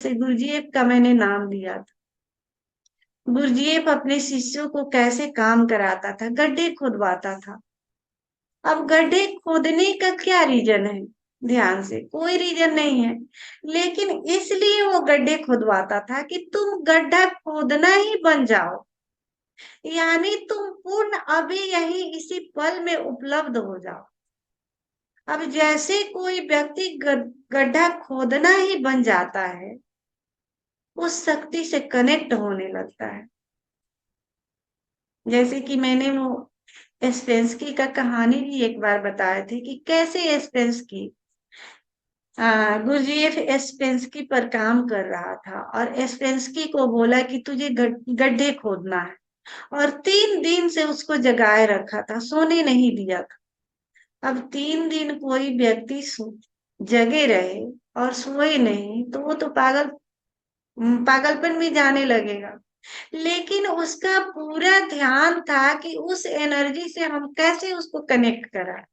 से गुरुजीएफ का मैंने नाम लिया था। गुरुजीएफ अपने शिष्यों को कैसे काम कराता था, गड्ढे खुदवाता था। अब गड्ढे खोदने का क्या रीजन है? ध्यान से, कोई रीजन नहीं है, लेकिन इसलिए वो गड्ढे खुदवाता था कि तुम गड्ढा खोदना ही बन जाओ, यानी तुम पूर्ण अभी यही इसी पल में उपलब्ध हो जाओ। अब जैसे कोई व्यक्ति गड्ढा खोदना ही बन जाता है, उस शक्ति से कनेक्ट होने लगता है। जैसे कि मैंने वो एस्पेंसकी का कहानी भी एक बार बताए थे कि कैसे एस्पेंसकी गुरजीएफ एस्पेंसकी पर काम कर रहा था और एस्पेंसकी को बोला कि तुझे गड्ढे खोदना है, और 3 दिन से उसको जगाए रखा था, सोने नहीं दिया था। अब 3 दिन कोई व्यक्ति जगे रहे और सोए नहीं तो वो तो पागलपन में जाने लगेगा। लेकिन उसका पूरा ध्यान था कि उस एनर्जी से हम कैसे उसको कनेक्ट कराएं,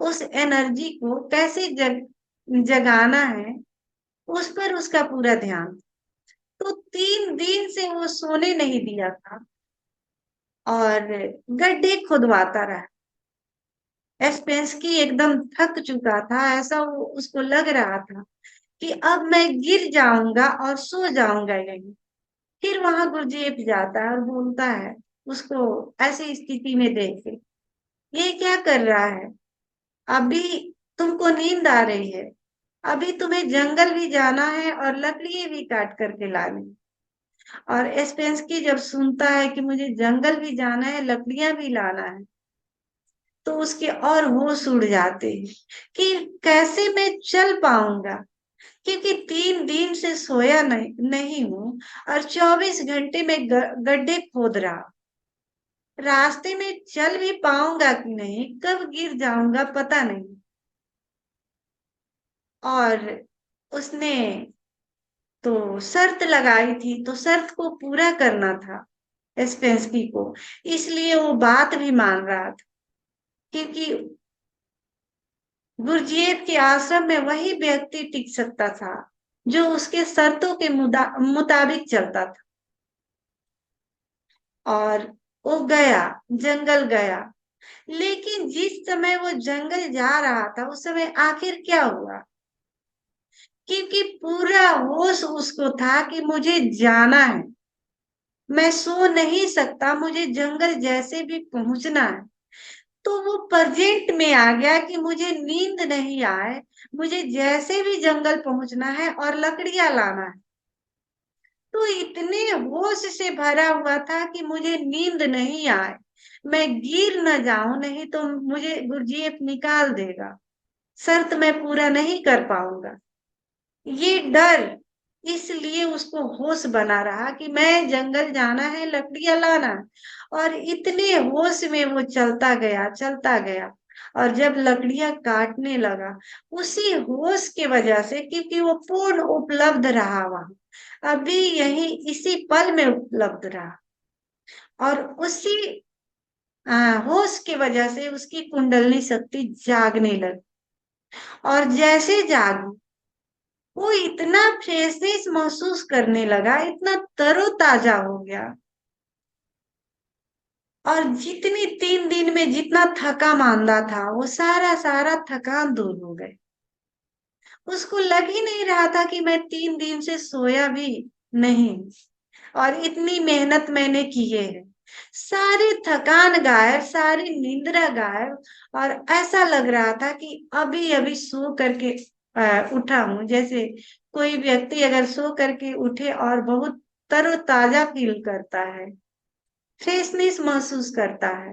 उस एनर्जी को कैसे जगाना है, उस पर उसका पूरा ध्यान। तो 3 दिन से वो सोने नहीं दिया था और गड्ढे खुदवाता रहा। एस्पेंसकी एकदम थक चुका था, ऐसा वो उसको लग रहा था कि अब मैं गिर जाऊंगा और सो जाऊंगा यहीं। फिर वहां गुरजेब जाता है और बोलता है उसको, ऐसी स्थिति में देख के, ये क्या कर रहा है? अभी तुमको नींद आ रही है, अभी तुम्हें जंगल भी जाना है और लकड़ी भी काट करके लानी। और एस्पेंसकी जब सुनता है कि मुझे जंगल भी जाना है, लकड़ियां भी लाना है, तो उसके और होश उड़ जाते हैं कि कैसे मैं चल पाऊंगा, क्योंकि 3 दिन से सोया नहीं हूं और 24 घंटे में गड्ढे खोद रहा। रास्ते में चल भी पाऊंगा कि नहीं, कब गिर जाऊंगा पता नहीं। और उसने तो शर्त लगाई थी, तो शर्त को पूरा करना था एस्पेंसकी को, इसलिए वो बात भी मान रहा था, क्योंकि गुरजीत के आश्रम में वही व्यक्ति टिक सकता था जो उसके शर्तों के मुताबिक चलता था। और वो गया, जंगल गया। लेकिन जिस समय वो जंगल जा रहा था, उस समय आखिर क्या हुआ? क्योंकि पूरा होश उसको था कि मुझे जाना है, मैं सो नहीं सकता, मुझे जंगल जैसे भी पहुंचना है। तो वो प्रेजेंट में आ गया कि मुझे नींद नहीं आए, मुझे जैसे भी जंगल पहुंचना है और लकड़ियां लाना है। तो इतने होश से भरा हुआ था कि मुझे नींद नहीं आए, मैं गिर न जाऊं, नहीं तो मुझे गुरजीएफ निकाल देगा, शर्त मैं पूरा नहीं कर पाऊंगा। ये डर इसलिए उसको होश बना रहा कि मैं जंगल जाना है, लकड़ियां लाना है। और इतने होश में वो चलता गया, चलता गया। और जब लकड़ियां काटने लगा, उसी होश की वजह से, क्योंकि वो पूर्ण उपलब्ध रहा वहां, अभी यही इसी पल में उपलब्ध रहा। और उसी होश की वजह से उसकी कुंडलनी शक्ति जागने लगी। और जैसे जागी, वो इतना फ्रेशनेस महसूस करने लगा, इतना तरोताजा हो गया। और जितनी 3 दिन में जितना थका मांदा था, वो सारा सारा थकान दूर हो गए। उसको लग ही नहीं रहा था कि मैं 3 दिन से सोया भी नहीं और इतनी मेहनत मैंने की है। सारी थकान गायब, सारी निंद्रा गायब, और ऐसा लग रहा था कि अभी अभी सो करके उठा हूं। जैसे कोई व्यक्ति अगर सो करके उठे और बहुत तरोताजा फील करता है, फ्रेशनेस महसूस करता है,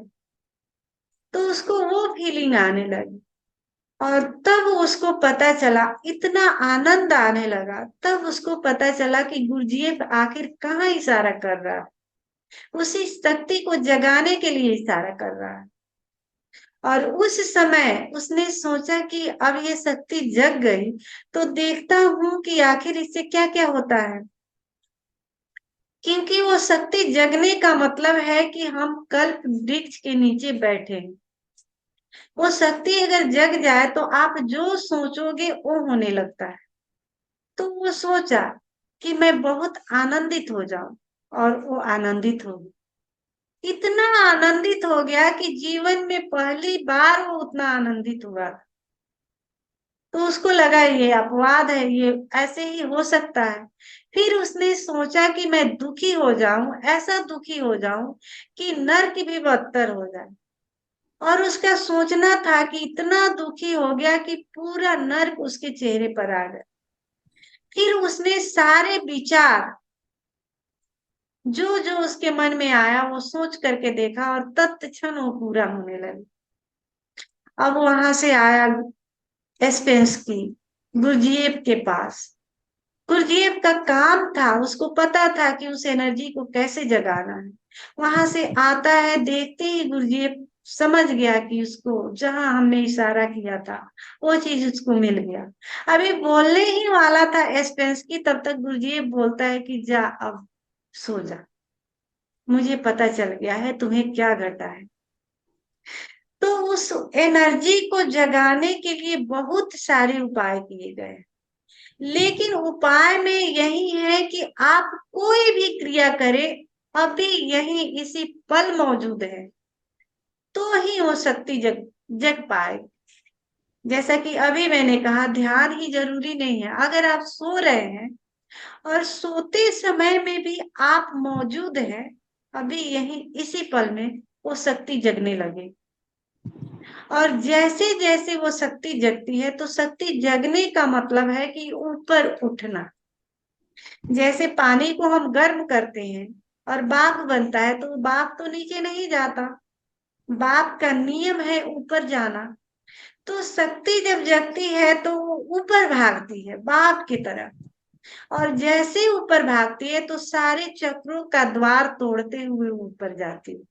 तो उसको वो फीलिंग आने लगी। और तब उसको पता चला, इतना आनंद आने लगा, तब उसको पता चला कि गुरजीएफ आखिर कहाँ इशारा कर रहा है, उसी शक्ति को जगाने के लिए इशारा कर रहा है। और उस समय उसने सोचा कि अब ये शक्ति जग गई, तो देखता हूं कि आखिर इससे क्या क्या होता है। क्योंकि वो शक्ति जगने का मतलब है कि हम कल्प वृक्ष के नीचे बैठे हैं। वो शक्ति अगर जग जाए तो आप जो सोचोगे वो होने लगता है। तो वो सोचा कि मैं बहुत आनंदित हो जाऊं, और वो आनंदित हो गया। इतना आनंदित हो गया कि जीवन में पहली बार वो उतना आनंदित हुआ। तो उसको लगा ये अपवाद है, ये ऐसे ही हो सकता है। फिर उसने सोचा कि मैं दुखी हो जाऊं, ऐसा दुखी हो जाऊं कि नर्क भी बदतर हो जाए। और उसका सोचना था कि इतना दुखी हो गया कि पूरा नर्क उसके चेहरे पर आ गया। फिर उसने सारे विचार जो जो उसके मन में आया वो सोच करके देखा, और तत्क्षण वो पूरा होने लगा। अब वहां से आया एस्पेंस की गुरजीएफ के पास। गुरजीएफ का काम था, उसको पता था कि उस एनर्जी को कैसे जगाना है। वहां से आता है, देखते ही गुरजीएफ समझ गया कि उसको जहां हमने इशारा किया था वो चीज उसको मिल गया। अभी बोलने ही वाला था एस्पेंस की, तब तक गुरजीएफ बोलता है कि जा अब सो जा, मुझे पता चल गया है तुम्हें क्या घटा है। तो उस एनर्जी को जगाने के लिए बहुत सारे उपाय किए गए, लेकिन उपाय में यही है कि आप कोई भी क्रिया करें, अभी यही इसी पल मौजूद है, तो ही वो शक्ति जग जग पाए। जैसा कि अभी मैंने कहा, ध्यान ही जरूरी नहीं है। अगर आप सो रहे हैं और सोते समय में भी आप मौजूद हैं, अभी यही इसी पल में वो शक्ति जगने लगे। और जैसे जैसे वो शक्ति जगती है, तो शक्ति जगने का मतलब है कि ऊपर उठना। जैसे पानी को हम गर्म करते हैं और भाप बनता है, तो भाप तो नीचे नहीं जाता, भाप का नियम है ऊपर जाना। तो शक्ति जब जगती है तो वो ऊपर भागती है भाप की तरह। और जैसे ऊपर भागती है तो सारे चक्रों का द्वार तोड़ते हुए ऊपर जाती है।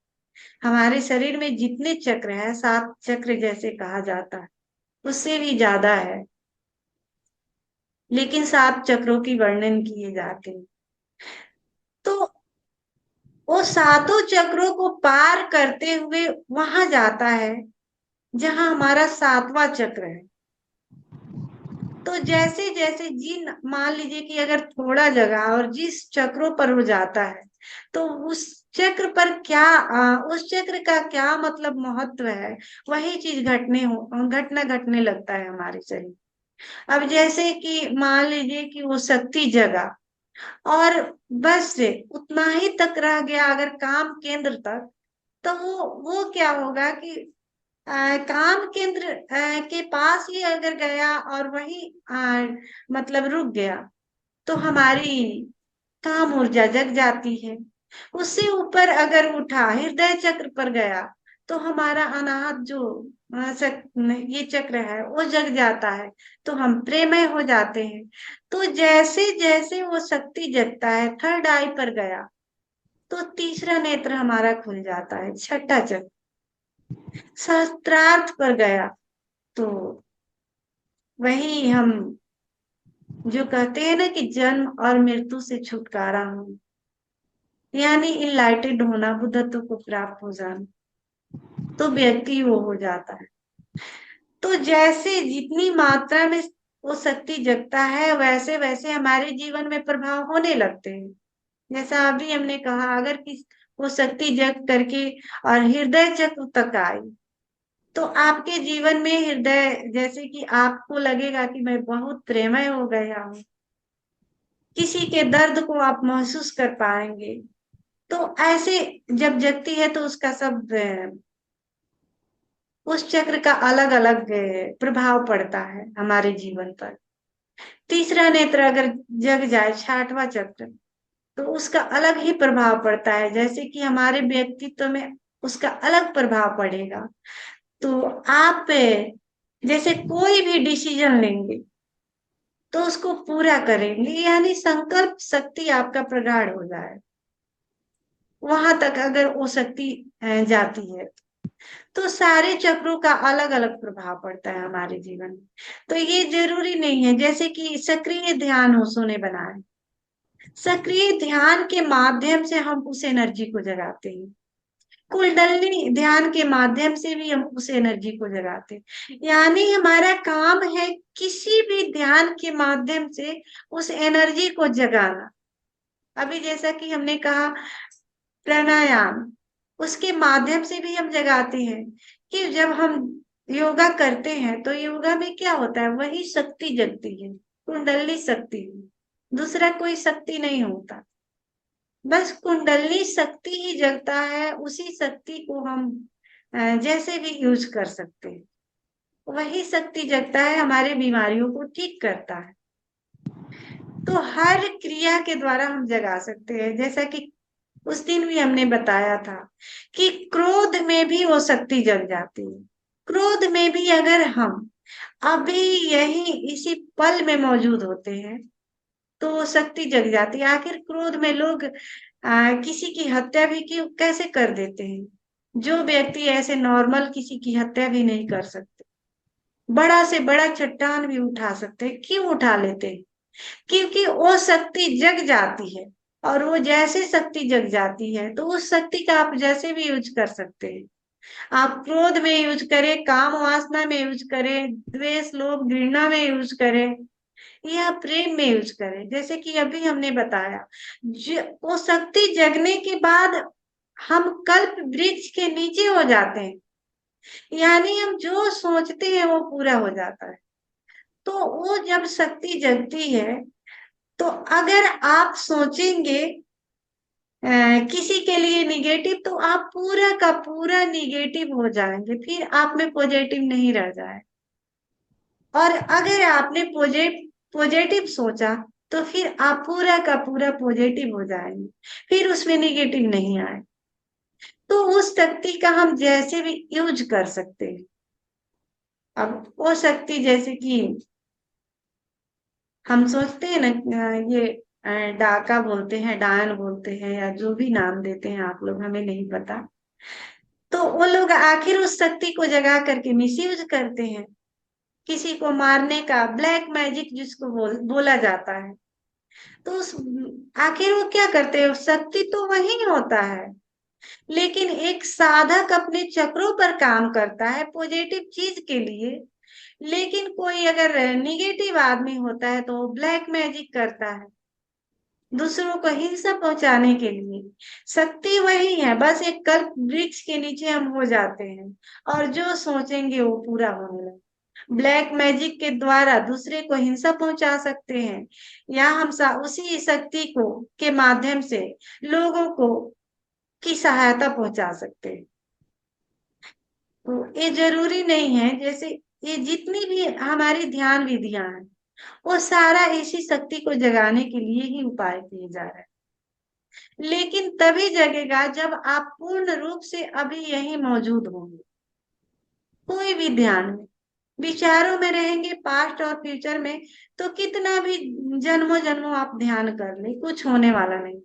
हमारे शरीर में जितने चक्र है, 7 चक्र जैसे कहा जाता है, उससे भी ज्यादा है, लेकिन 7 चक्रों की वर्णन किए जाते हैं। तो वो सातों चक्रों को पार करते हुए वहां जाता है जहां हमारा 7वां चक्र है। तो जैसे जैसे जिन मान लीजिए कि अगर थोड़ा जगह और जिस चक्रों पर हो जाता है, तो उस चक्र पर क्या उस चक्र का क्या मतलब महत्व है, वही चीज घटना घटने लगता है हमारे शरीर। अब जैसे कि मान लीजिए कि वो शक्ति जगा और बस से उतना ही तक रह गया अगर काम केंद्र तक, तो वो क्या होगा कि काम केंद्र के पास ही अगर गया और वही मतलब रुक गया, तो हमारी काम ऊर्जा जग जाती है। उससे ऊपर अगर उठा हृदय चक्र पर गया, तो हमारा अनाहत जो ये चक्र है वो जग जाता है, तो हम प्रेमय हो जाते हैं। तो जैसे जैसे वो शक्ति जगता है, थर्ड आई पर गया, तो तीसरा नेत्र हमारा खुल जाता है, छठा चक्र। शास्त्रार्थ पर गया, तो वही हम जो कहते हैं ना कि जन्म और मृत्यु से छुटकारा हो, यानी इनलाइटेड होना, बुद्धत्व को प्राप्त हो जाना, तो व्यक्ति वो हो जाता है। तो जैसे जितनी मात्रा में वो शक्ति जगता है, वैसे वैसे हमारे जीवन में प्रभाव होने लगते हैं। जैसा अभी हमने कहा, अगर किस वो शक्ति जग करके और हृदय चक्र तक आई, तो आपके जीवन में हृदय, जैसे कि आपको लगेगा कि मैं बहुत प्रेमय हो गया हूँ, किसी के दर्द को आप महसूस कर पाएंगे। तो ऐसे जब जगती है तो उसका सब उस चक्र का अलग अलग प्रभाव पड़ता है हमारे जीवन पर। तीसरा नेत्र अगर जग जाए, 6वां चक्र, तो उसका अलग ही प्रभाव पड़ता है, जैसे कि हमारे व्यक्तित्व में उसका अलग प्रभाव पड़ेगा। तो आप जैसे कोई भी डिसीजन लेंगे तो उसको पूरा करेंगे, यानी संकल्प शक्ति आपका प्रगाढ़ हो जाए, वहां तक अगर वो शक्ति जाती है। तो सारे चक्रों का अलग अलग प्रभाव पड़ता है हमारे जीवन में। तो ये जरूरी नहीं है जैसे कि सक्रिय ध्यान हो सोने बनाए, सक्रिय ध्यान के माध्यम से हम उस एनर्जी को जगाते हैं। कुंडलिनी ध्यान के माध्यम से भी हम उस एनर्जी को जगाते हैं। यानी हमारा काम है किसी भी ध्यान के माध्यम से उस एनर्जी को जगाना। अभी जैसा कि हमने कहा प्राणायाम, उसके माध्यम से भी हम जगाते हैं कि जब हम योगा करते हैं तो योगा में क्या होता है, वही शक्ति जगती है, कुंडली शक्ति, दूसरा कोई शक्ति नहीं होता। बस कुंडली शक्ति ही जगता है, उसी शक्ति को हम जैसे भी यूज कर सकते हैं। वही शक्ति जगता है, हमारे बीमारियों को ठीक करता है। तो हर क्रिया के द्वारा हम जगा सकते हैं। जैसा कि उस दिन भी हमने बताया था कि क्रोध में भी वो शक्ति जग जाती है। क्रोध में भी अगर हम अभी यही इसी पल में मौजूद होते हैं तो वो शक्ति जग जाती है। आखिर क्रोध में लोग किसी की हत्या भी क्यों कैसे कर देते हैं, जो व्यक्ति ऐसे नॉर्मल किसी की हत्या भी नहीं कर सकते, बड़ा से बड़ा चट्टान भी उठा सकते हैं, क्यों उठा लेते हैं? क्योंकि वो शक्ति जग जाती है। और वो जैसे शक्ति जग जाती है तो उस शक्ति का आप जैसे भी यूज कर सकते हैं। आप क्रोध में यूज करें, काम वासना में यूज करें, द्वेष लोभ घृणा में यूज करें, या प्रेम में यूज करें। जैसे कि अभी हमने बताया, वो शक्ति जगने के बाद हम कल्प वृक्ष के नीचे हो जाते हैं। यानी हम जो सोचते हैं वो पूरा हो जाता है। तो वो जब शक्ति जगती है तो अगर आप सोचेंगे किसी के लिए निगेटिव तो आप पूरा का पूरा निगेटिव हो जाएंगे, फिर आप में पॉजिटिव नहीं रह जाए। और अगर आपने पॉजिटिव सोचा तो फिर आप पूरा का पूरा पॉजिटिव हो जाएंगे, फिर उसमें निगेटिव नहीं आए। तो उस शक्ति का हम जैसे भी यूज कर सकते हैं। अब वो शक्ति जैसे कि हम सोचते हैं ना, ये डाका बोलते हैं, डायन बोलते हैं, या जो भी नाम देते हैं आप लोग, हमें नहीं पता। तो वो लोग आखिर उस शक्ति को जगा करके मिसयूज करते हैं, किसी को मारने का, ब्लैक मैजिक जिसको बोला जाता है। तो उस आखिर वो क्या करते हैं, शक्ति तो वही होता है, लेकिन एक साधक अपने चक्रों पर काम करता है पॉजिटिव चीज के लिए। लेकिन कोई अगर निगेटिव आदमी होता है तो वो ब्लैक मैजिक करता है दूसरों को हिंसा पहुंचाने के लिए। शक्ति वही है, बस एक कल्प वृक्ष के नीचे हम हो जाते हैं और जो सोचेंगे वो पूरा होने लगे। ब्लैक मैजिक के द्वारा दूसरे को हिंसा पहुंचा सकते हैं, या हम उसी शक्ति को के माध्यम से लोगों को की सहायता पहुंचा सकते हैं। तो ये जरूरी नहीं है, जैसे ये जितनी भी हमारी ध्यान विधियां हैं वो सारा इसी शक्ति को जगाने के लिए ही उपाय किए जा रहे हैं। लेकिन तभी जगेगा जब आप पूर्ण रूप से अभी यही मौजूद होंगे। कोई भी ध्यान में, विचारों में रहेंगे, पास्ट और फ्यूचर में, तो कितना भी जन्मों जन्मों आप ध्यान कर ले, कुछ होने वाला नहीं।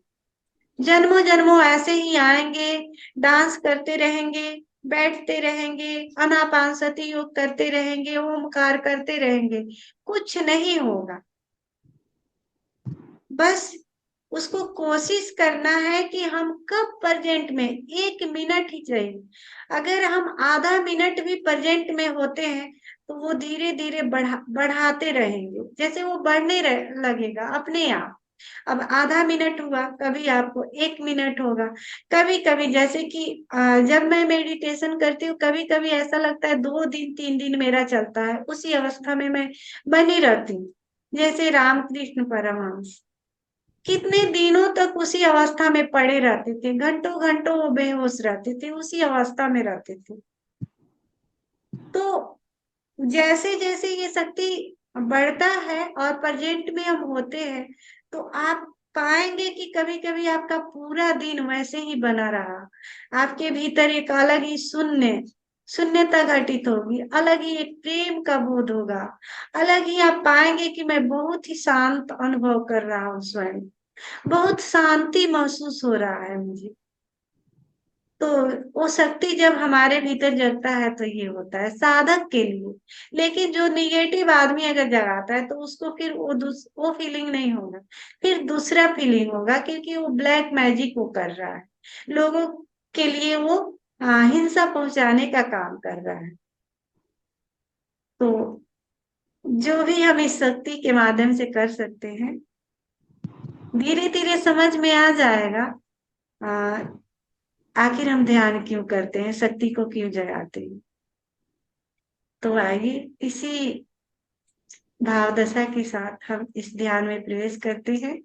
जन्मों जन्मों ऐसे ही आएंगे, डांस करते रहेंगे, बैठते रहेंगे, अनापानसती योग करते रहेंगे, ओमकार करते रहेंगे, कुछ नहीं होगा। बस उसको कोशिश करना है कि हम कब प्रेजेंट में, 1 मिनट ही चाहिए। अगर हम आधा मिनट भी प्रेजेंट में होते हैं तो वो धीरे धीरे बढ़ाते रहेंगे, जैसे वो बढ़ने लगेगा अपने आप। अब आधा मिनट हुआ, कभी आपको 1 मिनट होगा। कभी कभी जैसे कि जब मैं मेडिटेशन करती हूँ कभी कभी ऐसा लगता है 2 दिन 3 दिन मेरा चलता है, उसी अवस्था में मैं बनी रहती हूँ। जैसे रामकृष्ण परमहंस कितने दिनों तक उसी अवस्था में पड़े रहते थे, घंटों घंटों वो बेहोश रहते थे, उसी अवस्था में रहते थे। तो जैसे जैसे ये शक्ति बढ़ता है और प्रेजेंट में हम होते हैं तो आप पाएंगे कि कभी कभी आपका पूरा दिन वैसे ही बना रहा, आपके भीतर एक अलग ही शून्यता घटित होगी, अलग ही एक प्रेम का बोध होगा, अलग ही आप पाएंगे कि मैं बहुत ही शांत अनुभव कर रहा हूँ स्वयं, बहुत शांति महसूस हो रहा है मुझे। तो वो शक्ति जब हमारे भीतर जगता है तो ये होता है साधक के लिए। लेकिन जो निगेटिव आदमी अगर जगाता है तो उसको फिर वो फीलिंग नहीं होगा, फिर दूसरा फीलिंग होगा, क्योंकि वो ब्लैक मैजिक वो कर रहा है। लोगों के लिए वो हिंसा पहुंचाने का काम कर रहा है। तो जो भी हम इस शक्ति के माध्यम से कर सकते हैं, धीरे धीरे समझ में आ जाएगा। आ, आखिर हम ध्यान क्यों करते हैं, शक्ति को क्यों जगाते हैं। तो आइए इसी भाव दशा के साथ हम इस ध्यान में प्रवेश करते हैं।